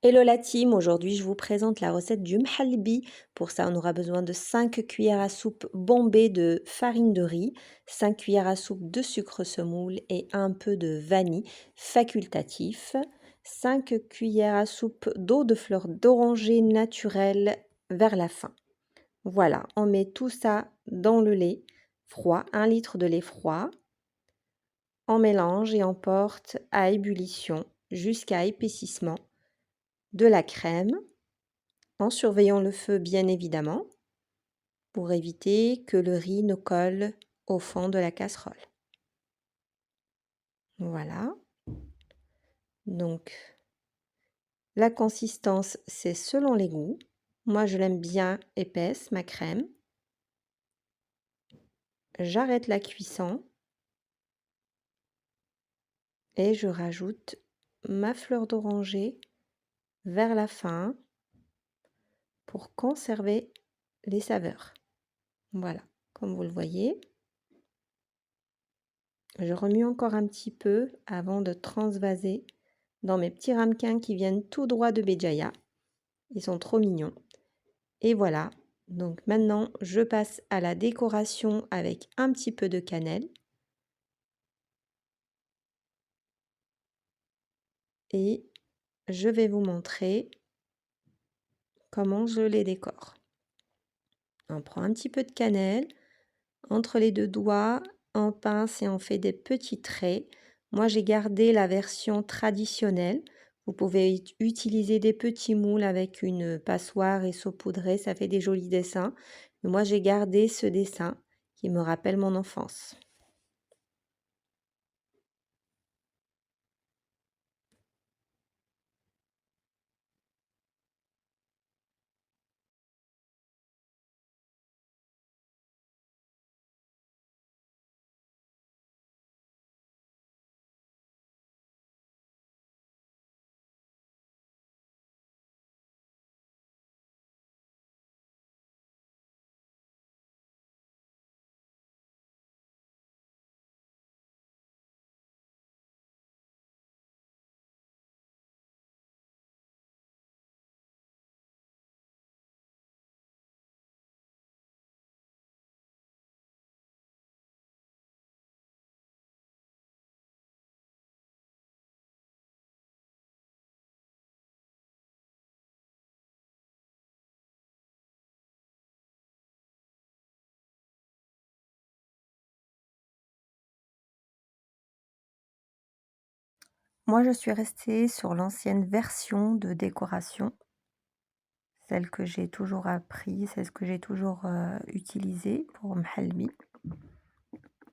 Hello la team, aujourd'hui je vous présente la recette du mhalbi. Pour ça on aura besoin de 5 cuillères à soupe bombées de farine de riz, 5 cuillères à soupe de sucre semoule et un peu de vanille facultatif, 5 cuillères à soupe d'eau de fleur d'oranger naturelle vers la fin. Voilà, on met tout ça dans le lait froid, 1 litre de lait froid. On mélange et on porte à ébullition jusqu'à épaississement de la crème, en surveillant le feu bien évidemment, pour éviter que le riz ne colle au fond de la casserole. Voilà. Donc, la consistance, c'est selon les goûts. Moi, je l'aime bien épaisse, ma crème. J'arrête la cuisson et je rajoute ma fleur d'oranger vers la fin pour conserver les saveurs. Voilà, comme vous le voyez. Je remue encore un petit peu avant de transvaser dans mes petits ramequins qui viennent tout droit de Béjaïa. Ils sont trop mignons. Et voilà, donc maintenant je passe à la décoration avec un petit peu de cannelle. Et je vais vous montrer comment je les décore. On prend un petit peu de cannelle, entre les deux doigts, on pince et on fait des petits traits. Moi j'ai gardé la version traditionnelle. Vous pouvez utiliser des petits moules avec une passoire et saupoudrer, ça fait des jolis dessins. Mais moi j'ai gardé ce dessin qui me rappelle mon enfance. Moi je suis restée sur l'ancienne version de décoration. Celle que j'ai toujours appris, celle que j'ai toujours utilisée pour mhalbi.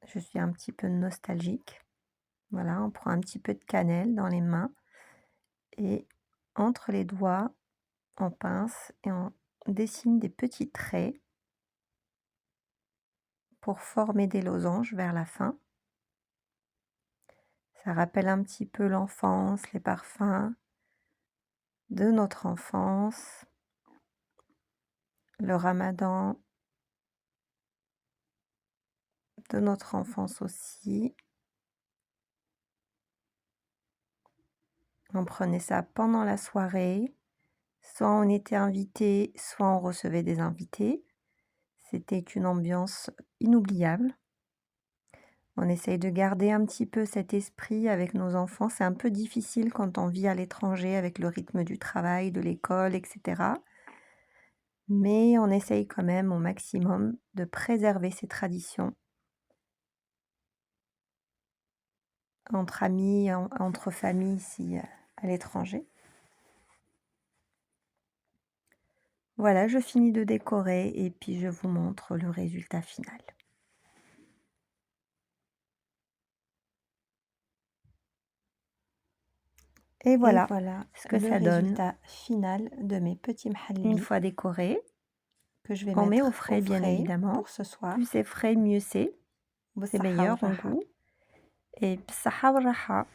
Je suis un petit peu nostalgique. Voilà, on prend un petit peu de cannelle dans les mains et entre les doigts, on pince et on dessine des petits traits pour former des losanges vers la fin. Ça rappelle un petit peu l'enfance, les parfums de notre enfance, le ramadan de notre enfance aussi. On prenait ça pendant la soirée, soit on était invité, soit on recevait des invités. C'était une ambiance inoubliable. On essaye de garder un petit peu cet esprit avec nos enfants. C'est un peu difficile quand on vit à l'étranger avec le rythme du travail, de l'école, etc. Mais on essaye quand même au maximum de préserver ces traditions entre amis, entre familles ici à l'étranger. Voilà, je finis de décorer et puis je vous montre le résultat final. Et voilà ce que ça donne. Le résultat final de mes petits mhalbi. Une fois décoré, que je vais mettre met au frais bien évidemment. Pour ce soir. Plus c'est frais, mieux c'est. C'est meilleur en goût. Et bsaha wa raha.